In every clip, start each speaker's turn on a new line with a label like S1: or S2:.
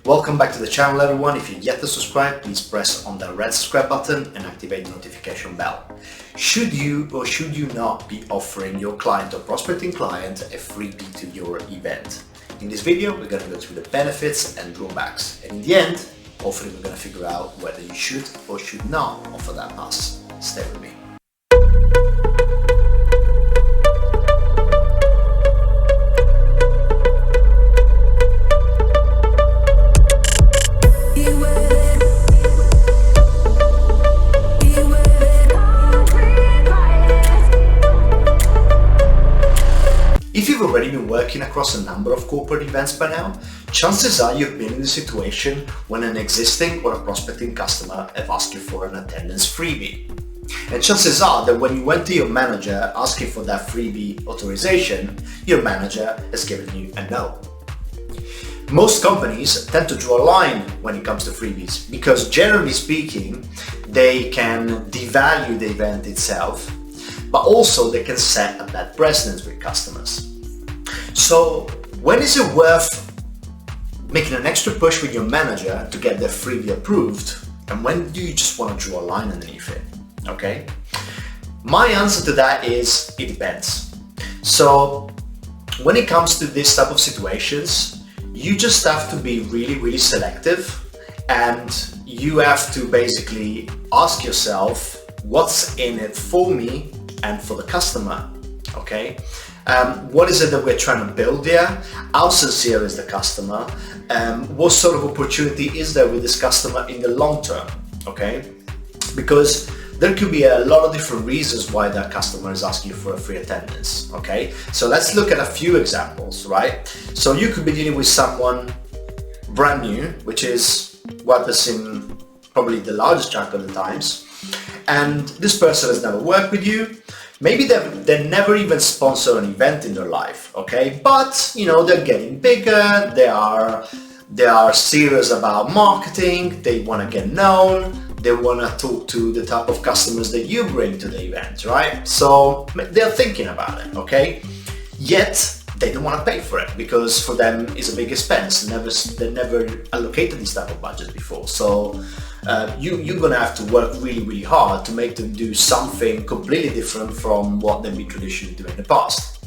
S1: Welcome back to the channel, everyone. If you're yet to subscribe, please press on the red subscribe button and activate the notification bell. Should you or should you not be offering your client or prospecting client a freebie to your event? In this video, we're going to go through the benefits and drawbacks. And in the end, hopefully we're going to figure out whether you should or should not offer that pass. Stay with me. If you've already been working across a number of corporate events by now, chances are you've been in the situation when an existing or a prospecting customer have asked you for an attendance freebie. And chances are that when you went to your manager asking for that freebie authorization, your manager has given you a no. Most companies tend to draw a line when it comes to freebies because generally speaking, they can devalue the event itself, but also they can set a bad precedent with customers. So when is it worth making an extra push with your manager to get their freebie approved, and when do you just want to draw a line underneath it? Okay, my answer to that is it depends. So when it comes to this type of situations, you just have to be really selective, and you have to basically ask yourself, what's in it for me and for the customer? Okay, what is it that we're trying to build here? How sincere is the customer? What sort of opportunity is there with this customer in the long term? Okay, because there could be a lot of different reasons why that customer is asking you for a free attendance. Okay, so let's look at a few examples, right? So you could be dealing with someone brand new, which is what I've seen probably the largest chunk of the times, and this person has never worked with you. Maybe they never even sponsor an event in their life, okay? But you know, they're getting bigger, they are serious about marketing, they want to get known, they want to talk to the type of customers that you bring to the event, right? So they're thinking about it, okay? Yet they don't want to pay for it because for them it's a big expense. They never allocated this type of budget before. So you're gonna have to work really hard to make them do something completely different from what they've been traditionally doing in the past.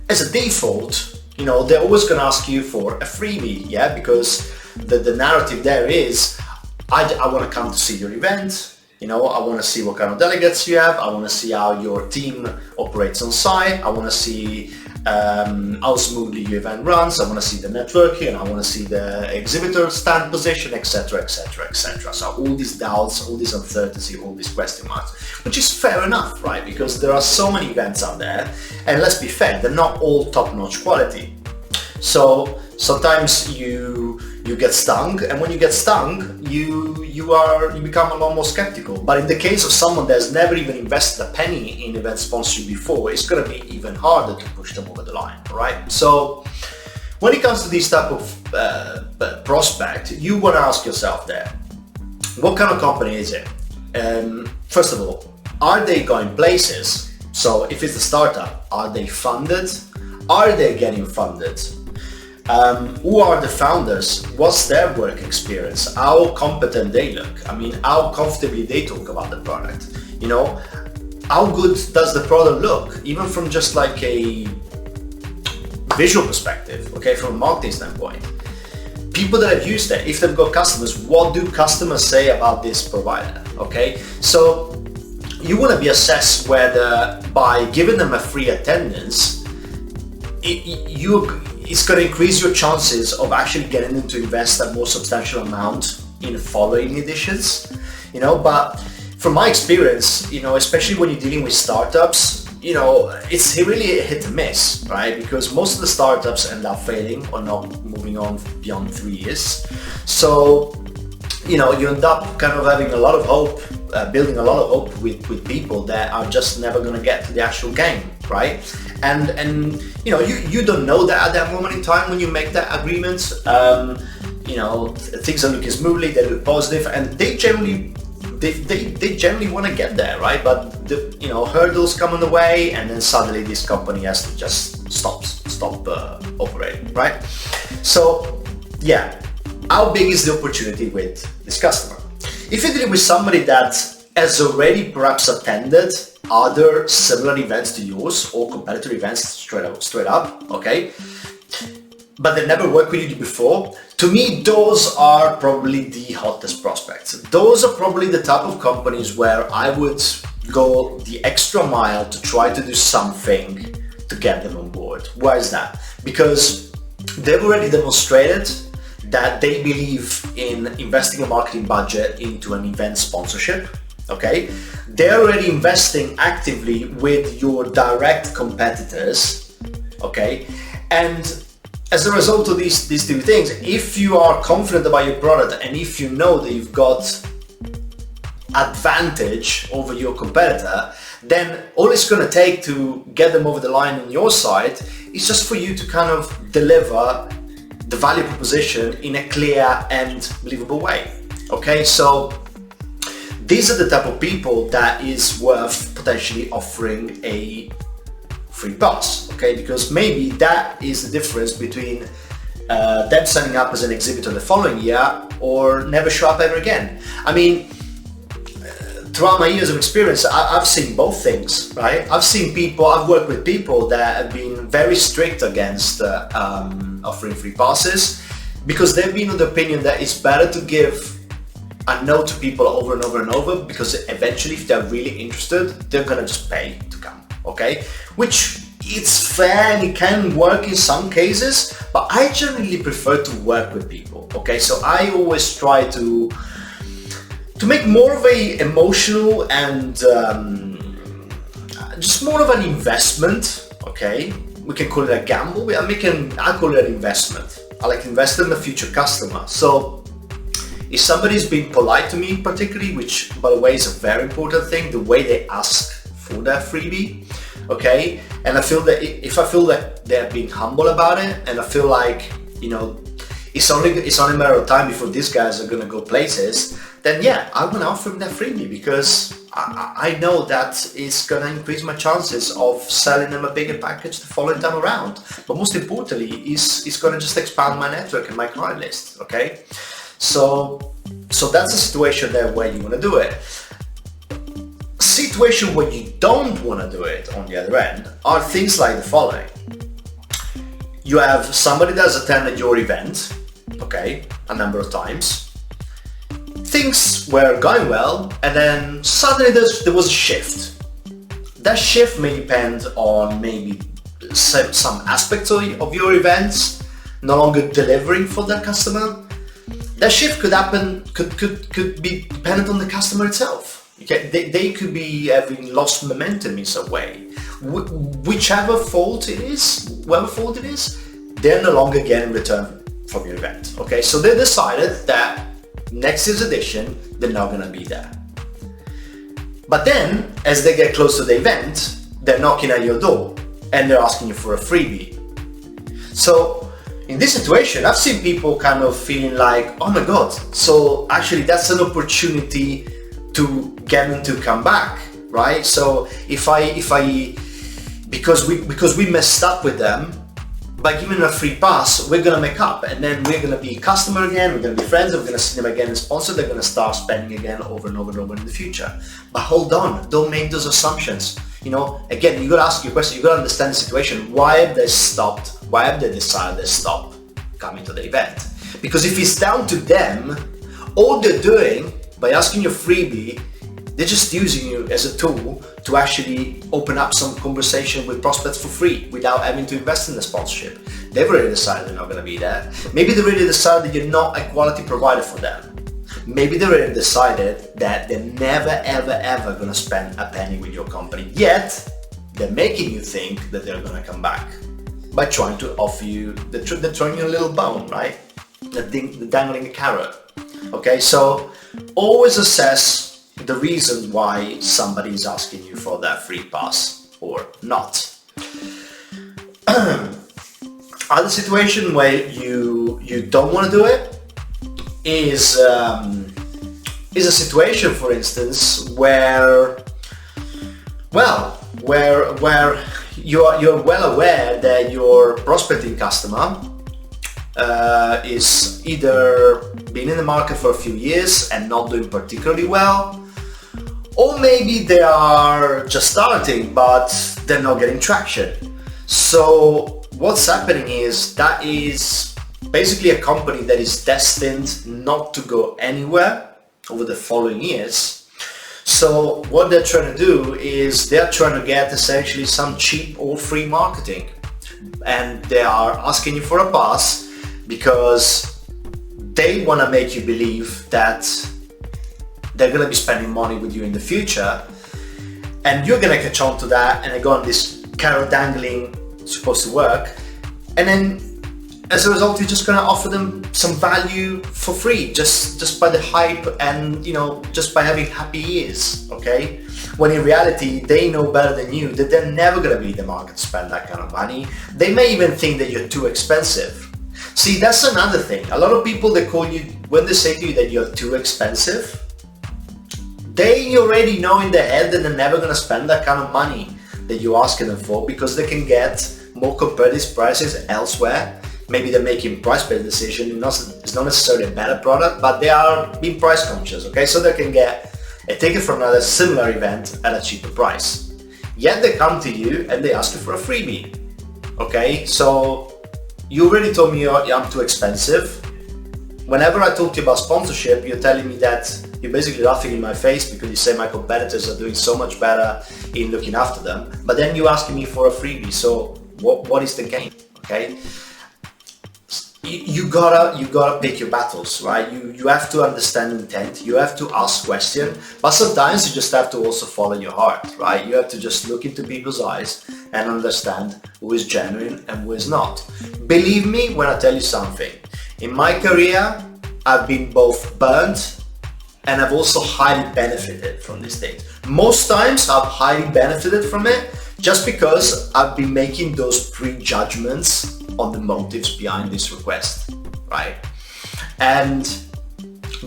S1: As a default, you know, they're always gonna ask you for a freebie, yeah, because the narrative there is, I want to come to see your event. You know, I want to see what kind of delegates you have. I want to see how your team operates on site. I want to see how smoothly your event runs. I want to see the networking. I want to see the exhibitor stand position, etc. So all these doubts, all these uncertainty, all these question marks, which is fair enough, right? Because there are so many events out there, and let's be fair, they're not all top-notch quality. So sometimes you get stung, and when you get stung, you become a lot more skeptical. But in the case of someone that's never even invested a penny in event sponsorship before, it's going to be even harder to push them over the line, right? So when it comes to this type of prospect, you want to ask yourself there, what kind of company is it? First of all, are they going places? So if it's a startup, are they funded? Are they getting funded? Who are the founders? What's their work experience? How competent they look? I mean, how comfortably they talk about the product? You know, how good does the product look? Even from just like a visual perspective, okay, from a marketing standpoint. People that have used it, if they've got customers, what do customers say about this provider? Okay, so you want to be assessed whether by giving them a free attendance, it's going to increase your chances of actually getting them to invest a more substantial amount in following editions, you know. But from my experience, you know, especially when you're dealing with startups, you know, it's really a hit and miss, right? Because most of the startups end up failing or not moving on beyond 3 years. So, you know, you end up kind of having a lot of hope, building a lot of hope with people that are just never going to get to the actual game, right? And you know, you don't know that at that moment in time when you make that agreement. You know, things are looking smoothly, they look positive, and they generally want to get there, right? But the, you know, hurdles come in the way, and then suddenly this company has to just stop operating, right? So yeah, how big is the opportunity with this customer? If you're dealing with somebody that has already perhaps attended other similar events to yours or competitor events straight up, okay, but they never worked with you before, to me, those are probably the hottest prospects. Those are probably the type of companies where I would go the extra mile to try to do something to get them on board. Why is that? Because they've already demonstrated that they believe in investing a marketing budget into an event sponsorship, okay? They're already investing actively with your direct competitors, okay? And as a result of these two things, if you are confident about your product and if you know that you've got advantage over your competitor, then all it's going to take to get them over the line on your side is just for you to kind of deliver the value proposition in a clear and believable way. Okay, so these are the type of people that is worth potentially offering a free pass, okay, because maybe that is the difference between them signing up as an exhibitor the following year or never show up ever again. I mean, throughout my years of experience, I've seen both things, right? I've worked with people that have been very strict against offering free passes because they've been of the opinion that it's better to give a no to people over and over and over, because eventually if they're really interested, they're gonna just pay to come, okay? Which it's fair and it can work in some cases, but I generally prefer to work with people, okay? So I always try to make more of a emotional and just more of an investment, okay? We can call it a gamble, I call it an investment. I like investing in a future customer. So if somebody's being polite to me particularly, which by the way is a very important thing, the way they ask for their freebie, okay? And I feel that if I feel that they're being humble about it, and I feel like, you know, it's only a matter of time before these guys are gonna go places, then yeah, I'm gonna offer them that freebie because I know that it's gonna increase my chances of selling them a bigger package the following time around. But most importantly, it's gonna just expand my network and my client list, okay? So that's a situation there where you wanna do it. Situation where you don't wanna do it on the other end are things like the following. You have somebody that's attended your event, okay, a number of times. Things were going well, and then suddenly there was a shift. That shift may depend on maybe some aspects of your events no longer delivering for that customer. That shift could happen, could be dependent on the customer itself. Okay, they could be having lost momentum in some way. Whichever fault it is, whatever fault it is, they're no longer getting return from your event. Okay, so they decided that next year's edition, they're not gonna be there. But then, as they get close to the event, they're knocking at your door and they're asking you for a freebie. So in this situation, I've seen people kind of feeling like, oh my God, so actually that's an opportunity to get them to come back, right? So because we messed up with them, by giving them a free pass, we're gonna make up, and then we're gonna be a customer again, we're gonna be friends, we're gonna see them again and sponsor, they're gonna start spending again over and over and over in the future. But hold on, don't make those assumptions. You know, again, you gotta ask your question, you gotta understand the situation. Why have they stopped? Why have they decided to stop coming to the event? Because if it's down to them, all they're doing by asking you freebie, they're just using you as a tool to actually open up some conversation with prospects for free without having to invest in the sponsorship. They've already decided they're not going to be there. Maybe they already decided that you're not a quality provider for them. Maybe they already decided that they're never ever going to spend a penny with your company, yet they're making you think that they're going to come back by trying to offer you, they're throwing you a little bone, right? They're dangling a carrot. Okay, so always assess the reason why somebody is asking you for that free pass or not. Other situation where you don't want to do it is a situation, for instance, where you're well aware that your prospecting customer is either been in the market for a few years and not doing particularly well, or maybe they are just starting but they're not getting traction. So what's happening is that is basically a company that is destined not to go anywhere over the following years. So what they're trying to do is they're trying to get essentially some cheap or free marketing, and they are asking you for a pass because they want to make you believe that they're going to be spending money with you in the future, and you're going to catch on to that, and they go on this carrot dangling supposed to work, and then as a result you're just going to offer them some value for free just by the hype and just by having happy ears, okay? When in reality they know better than you that they're never going to be in the market to spend that kind of money. They may even think that you're too expensive. See, that's another thing. A lot of people, they call you, when they say to you that you're too expensive, they already know in their head that they're never going to spend that kind of money that you're asking them for, because they can get more competitive prices elsewhere. Maybe they're making price-based decision. It's not necessarily a better product, but they are being price conscious, okay? So they can get a ticket from another similar event at a cheaper price. Yet they come to you and they ask you for a freebie, okay? So you already told me I'm too expensive. Whenever I talk to you about sponsorship, you're telling me that you're basically laughing in my face because you say my competitors are doing so much better in looking after them, but then you're asking me for a freebie. So what is the game, okay? You gotta pick your battles, right? You have to understand intent, you have to ask questions, but sometimes you just have to also follow your heart, right? You have to just look into people's eyes and understand who is genuine and who is not. Believe me when I tell you something. In my career, I've been both burnt and I've also highly benefited from these things. Most times I've highly benefited from it just because I've been making those prejudgments on the motives behind this request, right? And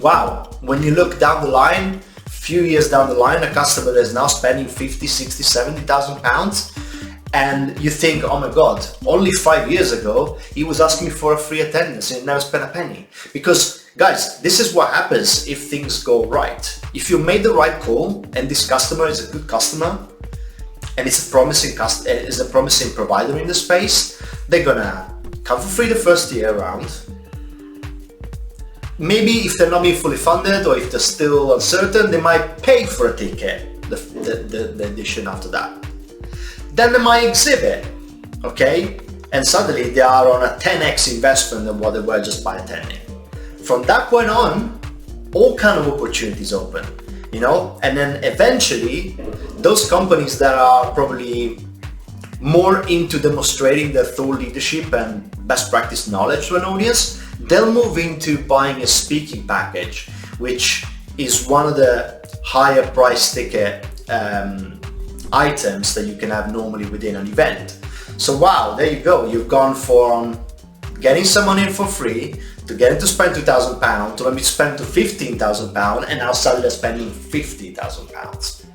S1: wow, when you look down the line, a few years down the line, a customer that is now spending 50, 60, 70,000 pounds, and you think, oh my God, only 5 years ago, he was asking me for a free attendance and he never spent a penny. Because guys, this is what happens if things go right. If you made the right call and this customer is a good customer, and it's a promising provider in the space, they're gonna come for free the first year around. Maybe if they're not being fully funded or if they're still uncertain, they might pay for a ticket, the edition after that. Then they might exhibit, okay? And suddenly they are on a 10x investment than what they were just by attending. From that point on, all kind of opportunities open, and then eventually those companies that are probably more into demonstrating their thought leadership and best practice knowledge to an audience, they'll move into buying a speaking package, which is one of the higher price ticket items that you can have normally within an event. So wow, there you go. You've gone from getting someone in for free to getting to spend £2,000 to maybe spend to £15,000, and now suddenly they're spending £50,000.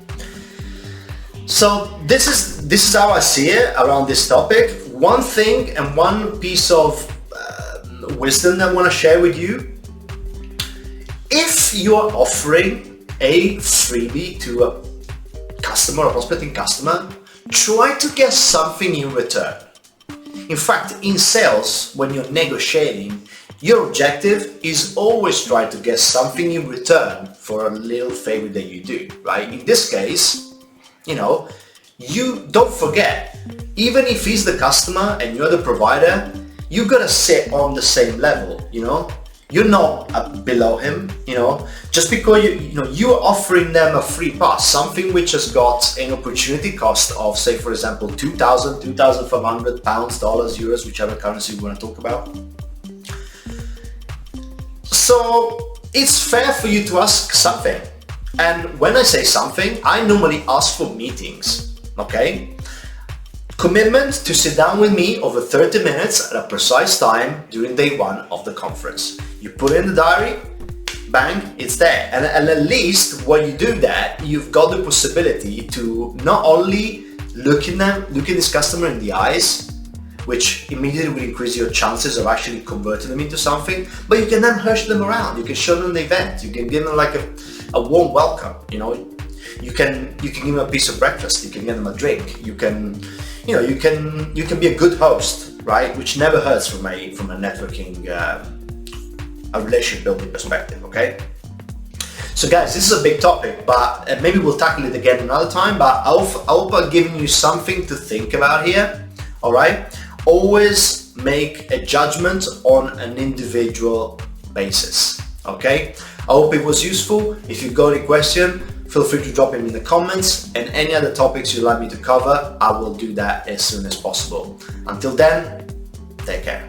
S1: So this is how I see it around this topic. One thing and one piece of wisdom that I want to share with you: if you are offering a freebie to a customer or prospecting customer, try to get something in return. In fact, in sales, when you're negotiating, your objective is always try to get something in return for a little favor that you do, right? In this case, you don't forget, even if he's the customer and you're the provider, you gotta sit on the same level, You're not below him, just because you're offering them a free pass, something which has got an opportunity cost of, say, for example, 2,000, 2,500 pounds, dollars, euros, whichever currency we want to talk about. So it's fair for you to ask something. And when I say something, I normally ask for meetings, okay? Commitment to sit down with me over 30 minutes at a precise time during day one of the conference. You put it in the diary, bang, it's there. And at least when you do that, you've got the possibility to not only look this customer in the eyes which immediately will increase your chances of actually converting them into something. But you can then hush them around. You can show them the event. You can give them like a warm welcome. You know, you can give them a piece of breakfast. You can give them a drink. You can be a good host, right? Which never hurts from a networking, a relationship building perspective. Okay. So guys, this is a big topic, but maybe we'll tackle it again another time, but I hope I've given you something to think about here, all right? Always make a judgment on an individual basis, okay? I hope it was useful. If you've got any question, feel free to drop them in the comments, and any other topics you'd like me to cover, I will do that as soon as possible. Until then, take care.